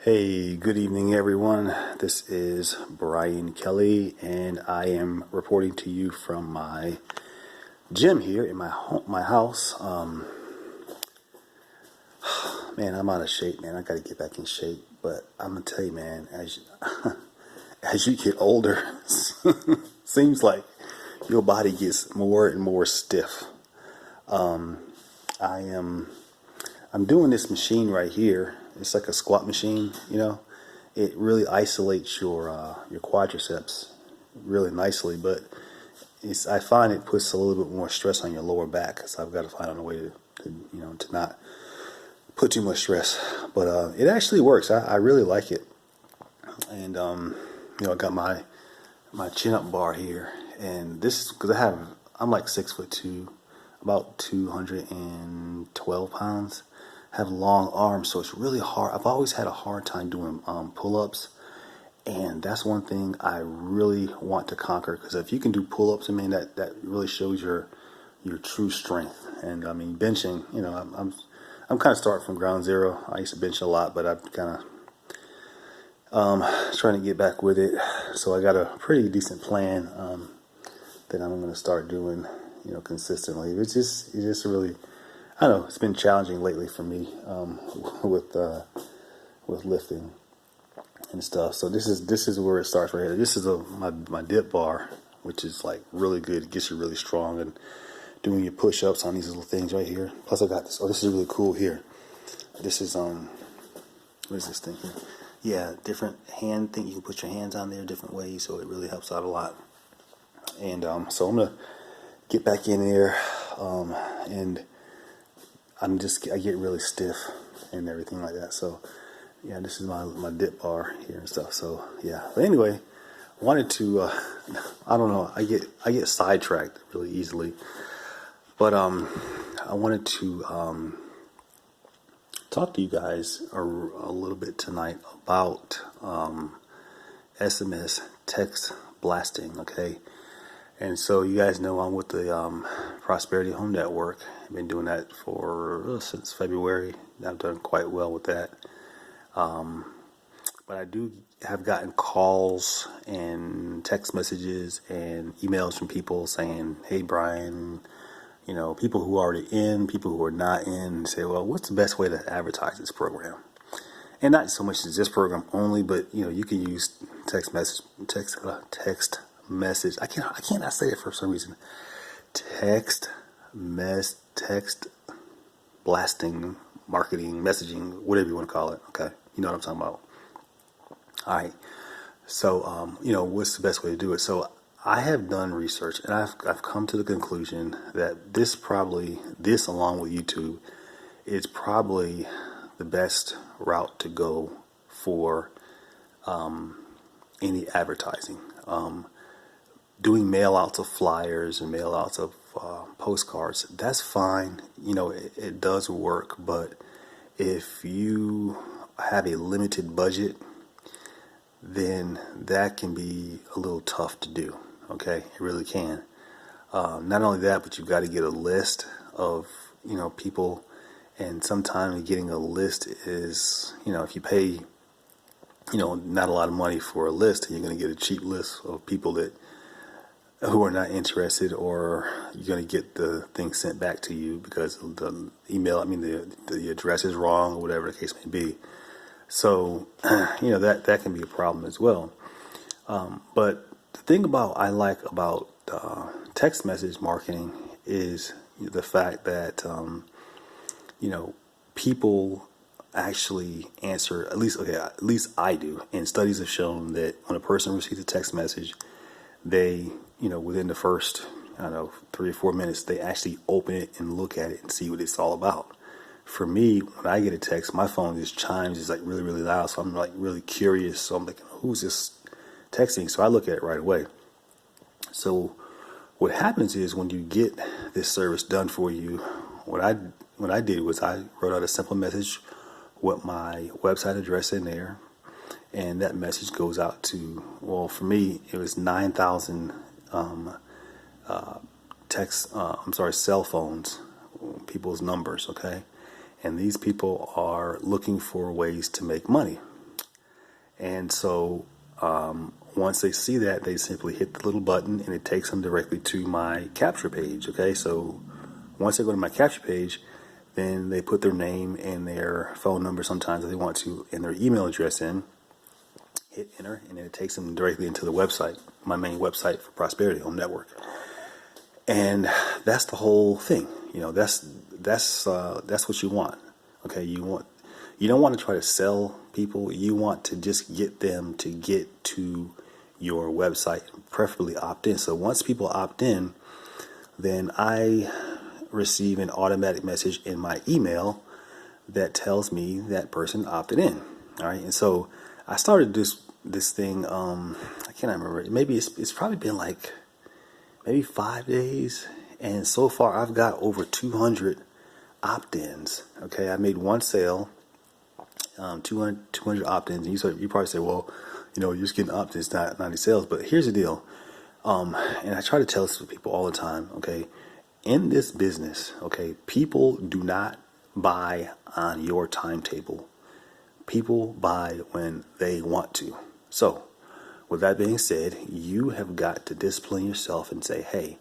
Hey, good evening, everyone. This is Brian Kelly, and I am reporting to you from my gym here in my house. Man, I'm out of shape, man. I got to get back in shape. But I'm gonna tell you, man, as you get older, seems like your body gets more and more stiff. I am I'm doing this machine right here. It's like a squat machine, you know. It really isolates your quadriceps really nicely, but I find it puts a little bit more stress on your lower back. So I've got to find a way to not put too much stress. But it actually works. I really like it. And I got my chin up bar here, and this because I'm like 6'2", about 212 pounds. Have long arms, so it's really hard. I've always had a hard time doing pull-ups, and that's one thing I really want to conquer. Because if you can do pull-ups, I mean that really shows your true strength. And I mean benching, I'm kind of starting from ground zero. I used to bench a lot, but I'm kind of trying to get back with it. So I got a pretty decent plan that I'm going to start doing, consistently. It's just really, I don't know, it's been challenging lately for me with lifting and stuff. So this is where it starts right here. This is my dip bar, which is like really good. It gets you really strong and doing your push-ups on these little things right here. Plus I got this. Oh, this is really cool here. This is what is this thing here? Yeah, different hand thing. You can put your hands on there different ways, so it really helps out a lot. And so I'm gonna get back in there, and I get really stiff and everything like that. So yeah, this is my dip bar here and stuff. So yeah, but anyway, wanted to I don't know, I get sidetracked really easily, but I wanted to talk to you guys a little bit tonight about SMS text blasting. Okay. And so you guys know I'm with the Prosperity Home Network. I've been doing that since February. I've done quite well with that. But I do have gotten calls and text messages and emails from people saying, "Hey, Brian," people who are already in, people who are not in, say, "Well, what's the best way to advertise this program?" And not so much as this program only, but you can use text message. I cannot say it for some reason. Text blasting, marketing, messaging, whatever you want to call it. Okay, you know what I'm talking about. All right. So what's the best way to do it? So I have done research, and I've come to the conclusion that this along with YouTube is probably the best route to go for any advertising. Doing mail outs of flyers and mail outs of postcards, that's fine. It does work, but if you have a limited budget, then that can be a little tough to do. Okay, it really can. Not only that, but you've got to get a list of people, and sometimes getting a list is if you pay not a lot of money for a list, you're going to get a cheap list of people who are not interested, or you're going to get the thing sent back to you because the email, the address is wrong, or whatever the case may be. So, that can be a problem as well. But the thing I like about text message marketing is the fact that, people actually answer, at least I do. And studies have shown that when a person receives a text message, they, within the first, 3 or 4 minutes, they actually open it and look at it and see what it's all about. For me, when I get a text, my phone just chimes, it's like really, really loud. So I'm like really curious. So I'm like, who's this texting? So I look at it right away. So what happens is when you get this service done for you, what I did was I wrote out a simple message with my website address in there. And that message goes out to, well, for me, it was 9,000 cell phones, people's numbers, okay? And these people are looking for ways to make money. And so once they see that, they simply hit the little button and it takes them directly to my capture page. Okay, so once they go to my capture page, then they put their name and their phone number sometimes if they want to, and their email address in, hit enter, and then it takes them directly into the website, my main website for Prosperity Home Network. And that's the whole thing. That's what you want. Okay, you don't want to try to sell people. You want to just get them to get to your website, preferably opt in. So once people opt in, then I receive an automatic message in my email that tells me that person opted in. All right, and so I started this thing. I can't remember. Maybe it's probably been like maybe 5 days, and so far I've got over 200 opt-ins. Okay, I made one sale, 200 opt-ins, and you probably say, well, you're just getting opt-ins, not any sales. But here's the deal, and I try to tell this to people all the time. Okay, in this business, okay, people do not buy on your timetable. People buy when they want to. So, with that being said, you have got to discipline yourself and say, hey,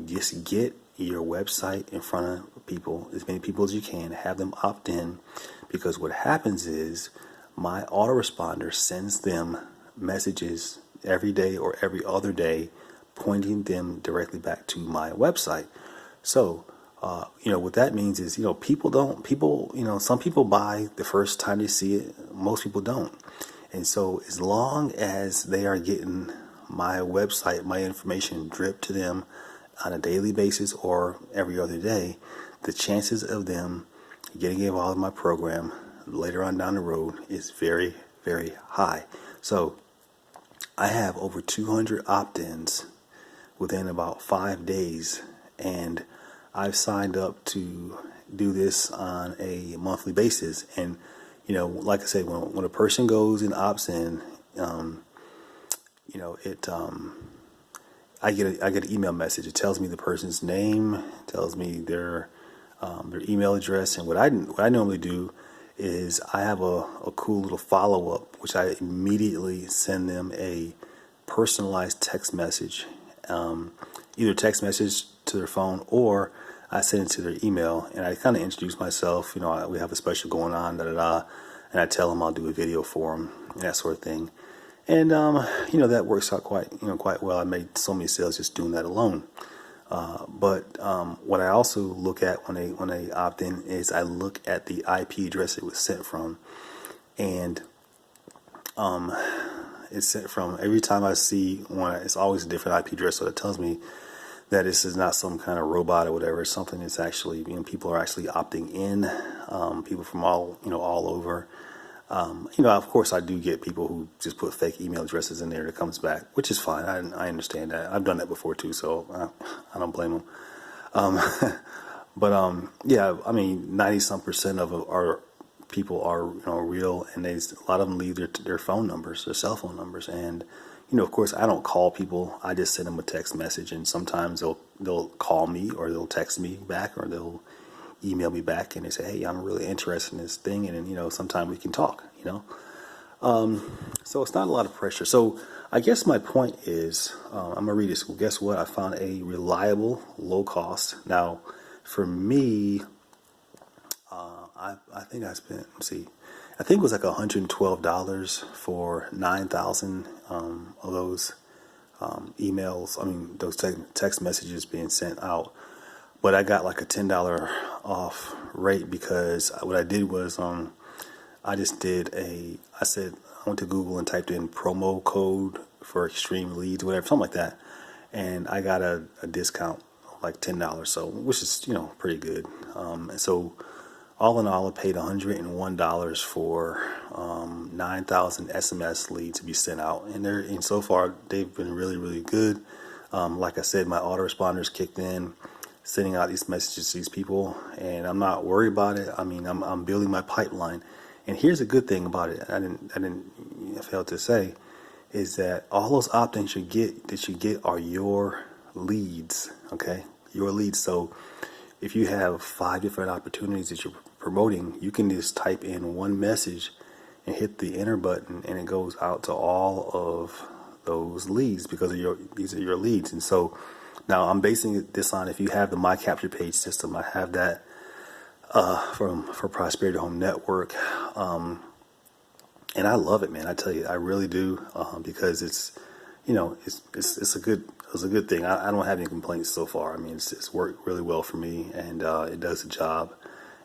just get your website in front of people, as many people as you can, have them opt in, because what happens is my autoresponder sends them messages every day or every other day, pointing them directly back to my website. So, what that means is, some people buy the first time they see it, most people don't. And so as long as they are getting my website, my information dripped to them on a daily basis or every other day, the chances of them getting involved in my program later on down the road is very, very high. So I have over 200 opt-ins within about 5 days, and I've signed up to do this on a monthly basis. And like I say, when a person goes and opts in, I get an email message. It tells me the person's name, tells me their email address, and what I normally do is I have a cool little follow up, which I immediately send them a personalized text message, either text message to their phone or I send it to their email, and I kind of introduce myself. We have a special going on, and I tell them I'll do a video for them and that sort of thing. And that works out quite well. I made so many sales just doing that alone. But what I also look at when they opt in is I look at the IP address it was sent from, and it's sent from. Every time I see one, it's always a different IP address, so it tells me that this is not some kind of robot or whatever. It's something that's actually, people are actually opting in. People from all over. Of course, I do get people who just put fake email addresses in there that comes back, which is fine. I understand that. I've done that before too, so I don't blame them. But 90-some% of our people are real, and a lot of them leave their phone numbers, their cell phone numbers, and of course, I don't call people. I just send them a text message, and sometimes they'll call me, or they'll text me back, or they'll email me back, and they say, "Hey, I'm really interested in this thing," and then sometime we can talk. So it's not a lot of pressure. So I guess my point is, I'm gonna read this. Well, guess what? I found a reliable, low cost. Now, for me, I think I spent. Let's see. I think it was like $112 for 9,000 of those emails. Those text messages being sent out. But I got like a $10 off rate, because what I did was I went to Google and typed in promo code for extreme leads, whatever, something like that, and I got a discount of like $10, so which is pretty good. And so all in all, I paid $101 for 9,000 SMS leads to be sent out, and so far they've been really, really good. Like I said, my autoresponders kicked in, sending out these messages to these people, and I'm not worried about it. I'm building my pipeline, and here's a good thing about it. I failed to say, is that all those opt-ins you get are your leads. Okay, your leads. So if you have 5 different opportunities that you're promoting, you can just type in one message and hit the enter button, and it goes out to all of those leads because these are your leads. And so now I'm basing this on, if you have the My Capture Page system, I have that for Prosperity Home Network, and I love it, man. I tell you, I really do, because it's it's a good thing. I don't have any complaints so far. I mean, it's worked really well for me, and it does the job.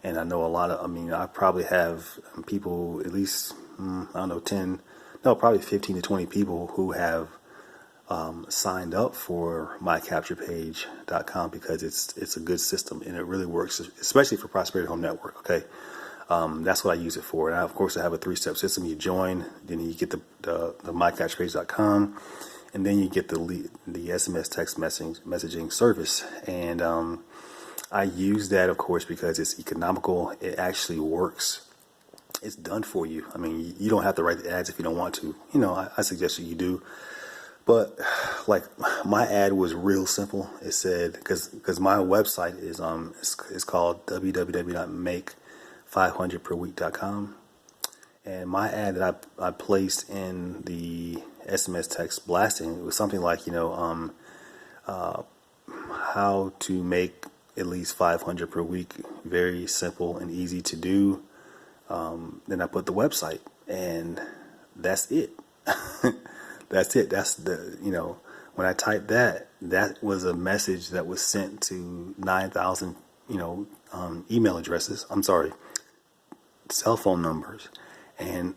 And I know a lot of, I mean, I probably have people, at least, I don't know, 10, no, probably 15 to 20 people who have signed up for mycapturepage.com because it's a good system and it really works, especially for Prosperity Home Network. Okay. That's what I use it for. And of course, I have a 3-step system. You join, then you get the mycapturepage.com, and then you get the SMS text messaging service. And I use that, of course, because it's economical. It actually works. It's done for you. I mean, you don't have to write the ads if you don't want to. I suggest you do. But like, my ad was real simple. It said, because my website is it's called www.make500perweek.com, and my ad that I placed in the SMS text blasting, it was something like, how to make at least 500 per week, very simple and easy to do. Then I put the website, and that's it. That's it. That's when I typed that was a message that was sent to 9,000, email addresses. I'm sorry, cell phone numbers, and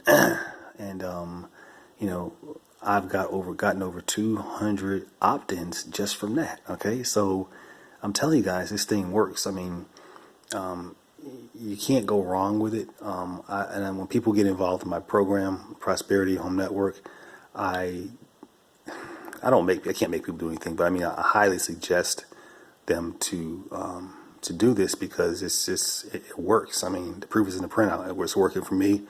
I've gotten over 200 opt-ins just from that. Okay, so I'm telling you guys, this thing works. I mean, you can't go wrong with it. And when people get involved in my program, Prosperity Home Network, I can't make people do anything, but I mean, I highly suggest them to do this because it works. I mean, the proof is in the printout. It's working for me.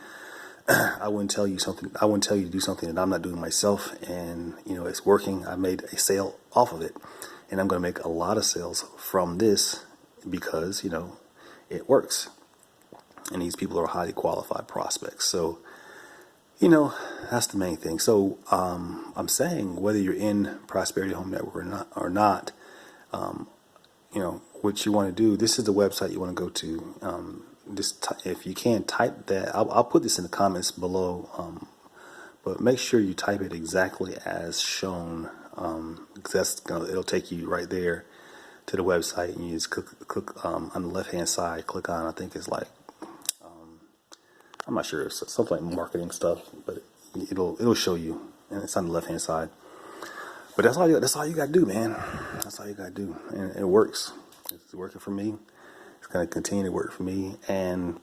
I wouldn't tell you to do something that I'm not doing myself, and it's working. I made a sale off of it, and I'm going to make a lot of sales from this because it works, and these people are highly qualified prospects. So that's the main thing. So I'm saying, whether you're in Prosperity Home Network or not, what you want to do, this is the website you want to go to. If you can, type that. I'll put this in the comments below, but make sure you type it exactly as shown, because it'll take you right there to the website, and you just click on the left hand side, click on, I think it's like, I'm not sure, it's something like marketing stuff, but it'll show you, and it's on the left hand side. But that's all you got to do, man. That's all you got to do, and it works. It's working for me. It's going to continue to work for me. And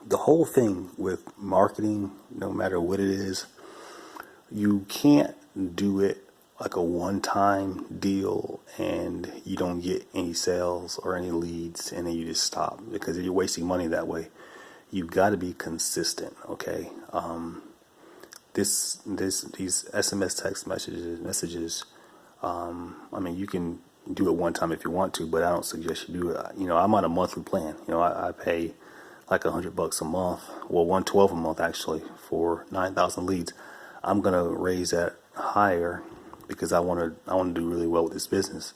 the whole thing with marketing, no matter what it is, you can't do it like a one-time deal and you don't get any sales or any leads and then you just stop, because you're wasting money that way. You've got to be consistent, okay? These SMS text messages. I mean, you can do it one time if you want to, but I don't suggest you do it. I'm on a monthly plan. I pay like $100 a month, well, $112 a month actually, for 9,000 leads. I'm gonna raise that higher because I want to do really well with this business.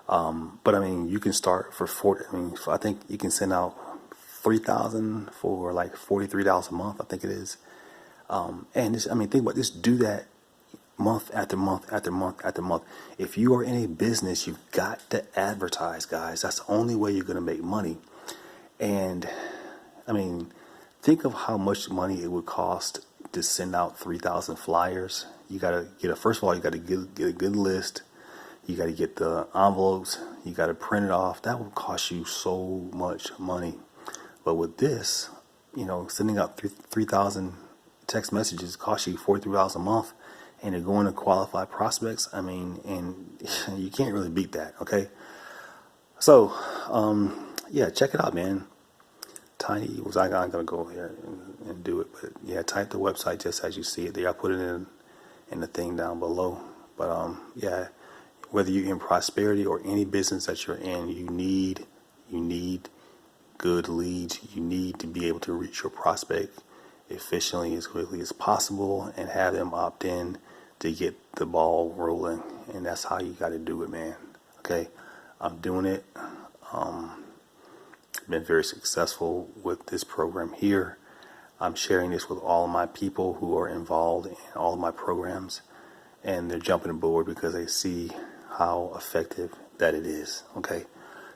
But I mean, you can start for 40. I mean, I think you can send out 3,000 for like $43 a month, I think it is. And this, I mean, think about this. Do that month after month after month after month. If you are in a business, you've got to advertise, guys. That's the only way you're going to make money. And I mean, think of how much money it would cost to send out 3,000 flyers. You got to get first of all, you got to get a good list. You got to get the envelopes. You got to print it off. That will cost you so much money. But with this, sending out 3,000 text messages costs you $43 a month, and they're going to qualified prospects. I mean, and you can't really beat that, okay? So, yeah, check it out, man. Tiny was I'm gonna go here and do it, but yeah, type the website just as you see it there. I put it in the thing down below. But yeah, whether you're in prosperity or any business that you're in, you need good leads. You need to be able to reach your prospect. efficiently as quickly as possible and have them opt in to get the ball rolling. And that's how you got to do it, man. Okay, I'm doing it. Been very successful with this program here. I'm sharing this with all of my people who are involved in all of my programs, and they're jumping aboard because they see how effective that it is. Okay,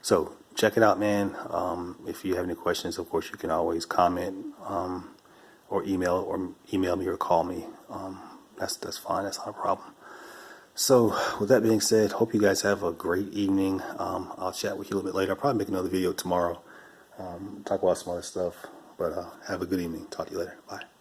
so check it out, man. If you have any questions, of course, you can always comment or email me or call me. That's fine. That's not a problem. So with that being said, hope you guys have a great evening. I'll chat with you a little bit later. I'll probably make another video tomorrow. Talk about some other stuff. But have a good evening. Talk to you later. Bye.